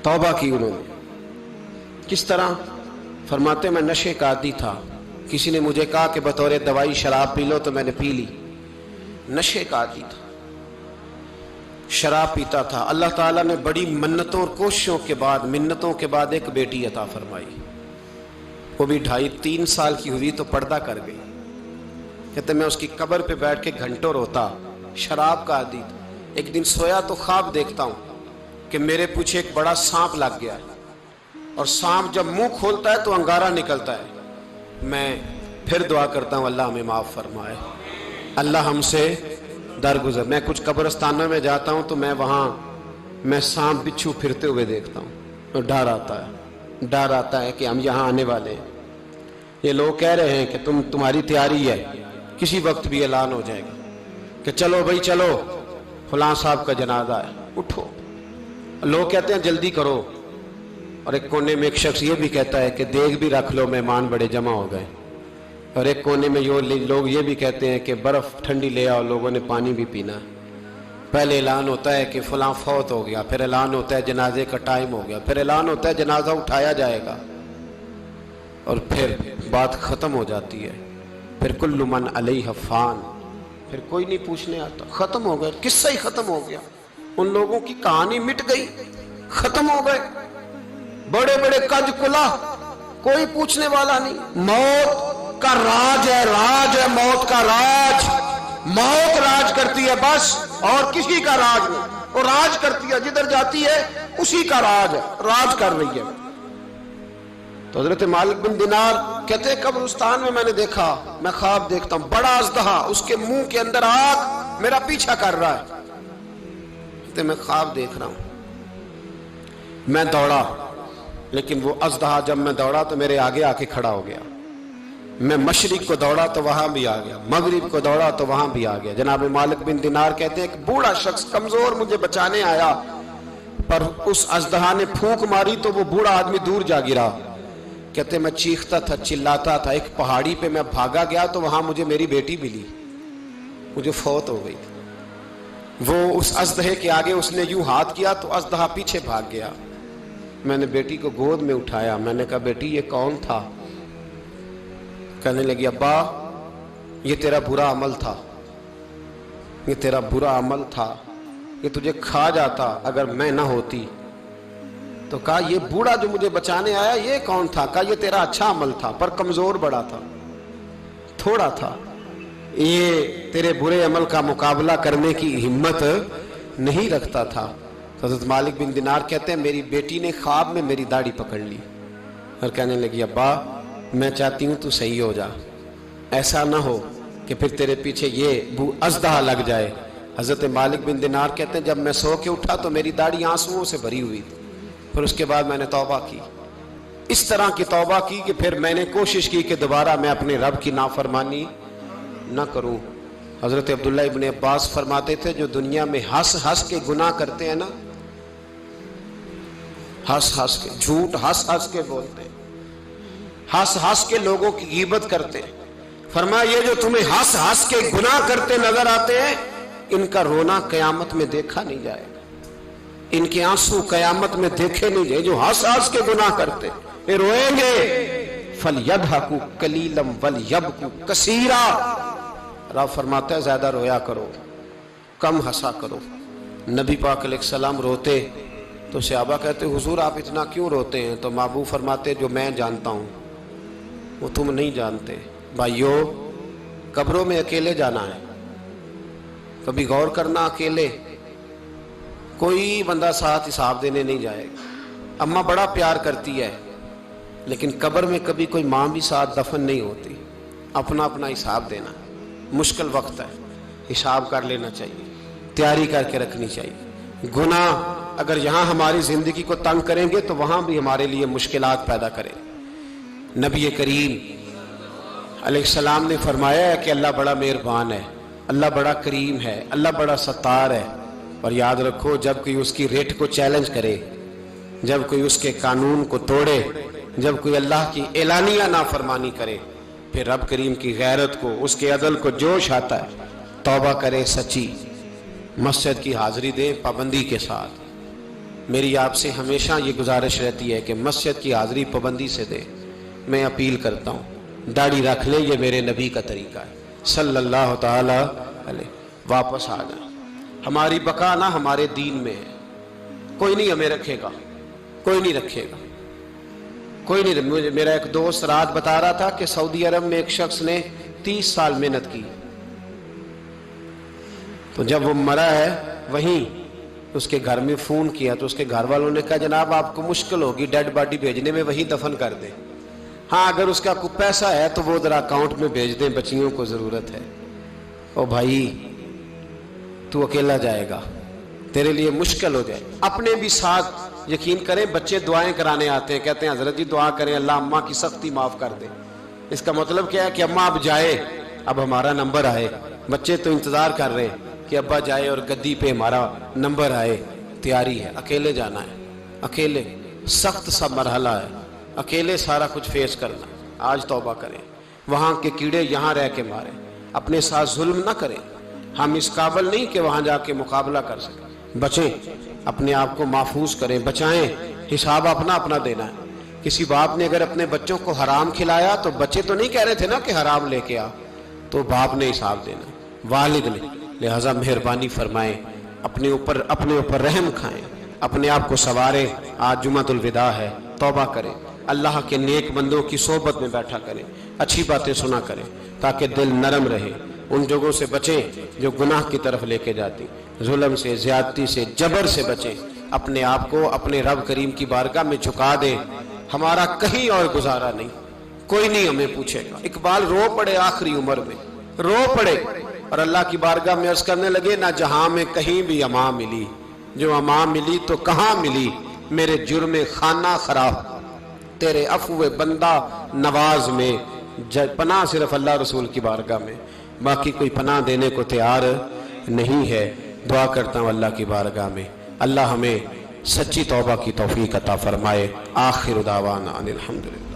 توبہ کی انہوں نے۔ کس طرح؟ فرماتے میں نشے کا عادی تھا، کسی نے مجھے کہا کہ بطور دوائی شراب پی لو تو میں نے پی لی۔ نشے کا عادی تھا، شراب پیتا تھا۔ اللہ تعالیٰ نے بڑی منتوں اور کوششوں کے بعد، منتوں کے بعد ایک بیٹی عطا فرمائی، وہ بھی 2.5-3 سال کی ہوئی تو پردہ کر گئی۔ کہتے میں اس کی قبر پہ بیٹھ کے گھنٹوں روتا، شراب کا عادی تھا۔ ایک دن سویا تو خواب دیکھتا ہوں کہ میرے پیچھے ایک بڑا سانپ لگ گیا، اور سانپ جب منہ کھولتا ہے تو انگارہ نکلتا ہے۔ میں پھر دعا کرتا ہوں اللہ ہمیں معاف فرمائے، اللہ ہم سے درگزر۔ میں کچھ قبرستانوں میں جاتا ہوں تو میں سانپ بچھو پھرتے ہوئے دیکھتا ہوں، اور ڈر آتا ہے کہ ہم یہاں آنے والے ہیں۔ یہ لوگ کہہ رہے ہیں کہ تمہاری تیاری ہے، کسی وقت بھی اعلان ہو جائے گا کہ چلو بھائی چلو، فلاں صاحب کا جنازہ ہے، اٹھو۔ لوگ کہتے ہیں جلدی کرو، اور ایک کونے میں ایک شخص یہ بھی کہتا ہے کہ دیگ بھی رکھ لو، مہمان بڑے جمع ہو گئے۔ اور ایک کونے میں لوگ یہ بھی کہتے ہیں کہ برف ٹھنڈی لے آؤ، لوگوں نے پانی بھی پینا ہے۔ پہلے اعلان ہوتا ہے کہ فلاں فوت ہو گیا، پھر اعلان ہوتا ہے جنازے کا ٹائم ہو گیا، پھر اعلان ہوتا ہے جنازہ اٹھایا جائے گا، اور پھر بات ختم ہو جاتی ہے۔ پھر کل من علیہ فان، پھر کوئی نہیں پوچھنے آتا، ختم ہو گیا، قصہ ہی ختم ہو گیا۔ ان لوگوں کی کہانی مٹ گئی، ختم ہو گئے، بڑے بڑے کج کلا، کوئی پوچھنے والا نہیں۔ موت کا راج ہے، راج ہے موت کا راج، موت راج کرتی ہے بس، اور کسی کا راج نہیں۔ وہ راج کرتی ہے، جدھر جاتی ہے اسی کا راج ہے، راج کر رہی ہے۔ تو حضرت مالک بن دینار کہتے ہیں قبرستان میں نے دیکھا، میں خواب دیکھتا ہوں بڑا اژدہا، اس کے منہ کے اندر آگ میرا پیچھا کر رہا ہے۔ کہتے میں خواب دیکھ رہا ہوں، میں دوڑا، لیکن وہ اژدہا جب میں دوڑا تو میرے آگے آ کے کھڑا ہو گیا۔ میں مشرق کو دوڑا تو وہاں بھی آ گیا، مغرب کو دوڑا تو وہاں بھی آ گیا۔ جناب مالک بن دینار کہتے ہیں ایک بوڑھا شخص کمزور مجھے بچانے آیا، پر اس اژدہا نے پھونک ماری تو وہ بوڑھا آدمی دور جا گرا۔ کہتے میں چیختا تھا، چلاتا تھا، ایک پہاڑی پہ میں بھاگا گیا تو وہاں مجھے میری بیٹی ملی، مجھے فوت ہو گئی۔ وہ اس اژدہے کے آگے اس نے یوں ہاتھ کیا تو اژدہا پیچھے بھاگ گیا۔ میں نے بیٹی کو گود میں اٹھایا، میں نے کہا بیٹی یہ کون تھا؟ کہنے لگی ابا یہ تیرا برا عمل تھا، یہ تیرا برا عمل تھا، یہ تجھے کھا جاتا اگر میں نہ ہوتی۔ تو کہا یہ بوڑھا جو مجھے بچانے آیا یہ کون تھا؟ کہا یہ تیرا اچھا عمل تھا، پر کمزور بڑا تھا، تھوڑا تھا، یہ تیرے برے عمل کا مقابلہ کرنے کی ہمت نہیں رکھتا تھا۔ حضرت مالک بن دینار کہتے ہیں میری بیٹی نے خواب میں میری داڑھی پکڑ لی اور کہنے لگی ابا میں چاہتی ہوں تو صحیح ہو جا، ایسا نہ ہو کہ پھر تیرے پیچھے یہ اژدہا لگ جائے۔ حضرت مالک بن دینار کہتے ہیں جب میں سو کے اٹھا تو میری داڑھی آنسوؤں سے بھری ہوئی تھی۔ پھر اس کے بعد میں نے توبہ کی، اس طرح کی توبہ کی کہ پھر میں نے کوشش کی کہ دوبارہ میں اپنے رب کی نافرمانی نہ کروں۔ حضرت عبداللہ ابن عباس فرماتے تھے جو دنیا میں ہنس ہنس کے گناہ کرتے ہیں نا، ہنس ہنس کے، جھوٹ ہنس ہنس کے بولتے ہیں، ہنس ہنس کے لوگوں کی غیبت کرتے ہیں، فرمایا یہ جو تمہیں ہنس ہنس کے گناہ کرتے نظر آتے ہیں ان کا رونا قیامت میں دیکھا نہیں جائے گا، ان کے آنسو قیامت میں دیکھے نہیں جائے۔ جو ہنس ہنس کے گناہ کرتے یہ روئیں گے، فَلْيَضْحَكُوا قَلِيلًا وَلْيَبْكُوا كَثِيرًا۔ رب فرماتا ہے زیادہ رویا کرو، کم ہنسا کرو۔ نبی پاک علیہ السلام روتے تو صحابہ کہتے حضور آپ اتنا کیوں روتے ہیں؟ تو محبوب فرماتے جو میں جانتا ہوں وہ تم نہیں جانتے۔ بھائیو قبروں میں اکیلے جانا ہے، کبھی غور کرنا، اکیلے کوئی بندہ ساتھ حساب دینے نہیں جائے گا۔ اماں بڑا پیار کرتی ہے لیکن قبر میں کبھی کوئی ماں بھی ساتھ دفن نہیں ہوتی، اپنا اپنا حساب دینا مشکل وقت ہے، حساب کر لینا چاہیے، تیاری کر کے رکھنی چاہیے۔ گناہ اگر یہاں ہماری زندگی کو تنگ کریں گے تو وہاں بھی ہمارے لیے مشکلات پیدا کریں۔ نبی کریم علیہ السلام نے فرمایا ہے کہ اللہ بڑا مہربان ہے، اللہ بڑا کریم ہے، اللہ بڑا ستار ہے، اور یاد رکھو جب کوئی اس کی ریٹ کو چیلنج کرے، جب کوئی اس کے قانون کو توڑے، جب کوئی اللہ کی اعلانیہ نافرمانی کرے، پھر رب کریم کی غیرت کو، اس کے عدل کو جوش آتا ہے، توبہ کرے سچی، مسجد کی حاضری دے پابندی کے ساتھ، میری آپ سے ہمیشہ یہ گزارش رہتی ہے کہ مسجد کی حاضری پابندی سے دیں. میں اپیل کرتا ہوں داڑھی رکھ لیں، یہ میرے نبی کا طریقہ ہے صلی اللہ تعالی علیہ. واپس آ جائیں. ہماری بقا نہ ہمارے دین میں ہے. کوئی نہیں ہمیں رکھے گا، کوئی نہیں رکھے گا، کوئی نہیں. میرا ایک دوست رات بتا رہا تھا کہ سعودی عرب میں ایک شخص نے 30 سال محنت کی، تو جب وہ مرا ہے وہیں اس کے گھر میں فون کیا تو اس کے گھر والوں نے کہا جناب آپ کو مشکل ہوگی ڈیڈ باڈی بھیجنے میں، وہیں دفن کر دیں. ہاں اگر اس کا کوئی پیسہ ہے تو وہ ذرا اکاؤنٹ میں بھیج دیں، بچیوں کو ضرورت ہے. او بھائی تو اکیلا جائے گا، تیرے لیے مشکل ہو جائے. اپنے بھی ساتھ یقین کریں بچے دعائیں کرانے آتے ہیں، کہتے ہیں حضرت جی دعا کریں اللہ اماں کی سختی معاف کر دے. اس کا مطلب کیا ہے کہ اماں اب جائے، اب ہمارا نمبر آئے. بچے تو انتظار کر رہے ہیں کہ ابا جائے اور گدی پہ ہمارا نمبر آئے. تیاری ہے، اکیلے جانا ہے، اکیلے. سخت سا مرحلہ ہے، اکیلے سارا کچھ فیس کرنا. آج توبہ کریں. وہاں کے کیڑے یہاں رہ کے ماریں. اپنے ساتھ ظلم نہ کریں. ہم اس قابل نہیں کہ وہاں جا کے مقابلہ کر سکیں. بچیں، اپنے آپ کو محفوظ کریں، بچائیں. حساب اپنا اپنا دینا ہے. کسی باپ نے اگر اپنے بچوں کو حرام کھلایا تو بچے تو نہیں کہہ رہے تھے نا کہ حرام لے کے آ، تو باپ نے حساب دینا، والد نے. لہٰذا مہربانی فرمائیں، اپنے اوپر رحم کھائیں، اپنے آپ کو سنواریں. آج جمعۃ الوداع ہے، توبہ کریں. اللہ کے نیک بندوں کی صحبت میں بیٹھا کریں، اچھی باتیں سنا کریں تاکہ دل نرم رہے. ان جگہوں سے بچیں جو گناہ کی طرف لے کے جاتی. ظلم سے، زیادتی سے، جبر سے بچیں. اپنے آپ کو اپنے رب کریم کی بارگاہ میں جھکا دیں. ہمارا کہیں اور گزارا نہیں، کوئی نہیں ہمیں پوچھے گا. اقبال رو پڑے آخری عمر میں، رو پڑے اور اللہ کی بارگاہ میں عرض کرنے لگے نہ جہاں میں کہیں بھی امان ملی، جو امان ملی تو کہاں ملی. میرے جرم خانہ خراب، تیرے عفو بندہ نواز میں. پناہ صرف اللہ رسول کی بارگاہ میں، باقی کوئی پناہ دینے کو تیار نہیں ہے. دعا کرتا ہوں اللہ کی بارگاہ میں اللہ ہمیں سچی توبہ کی توفیق عطا فرمائے. آخر دعوانا ان الحمدللہ.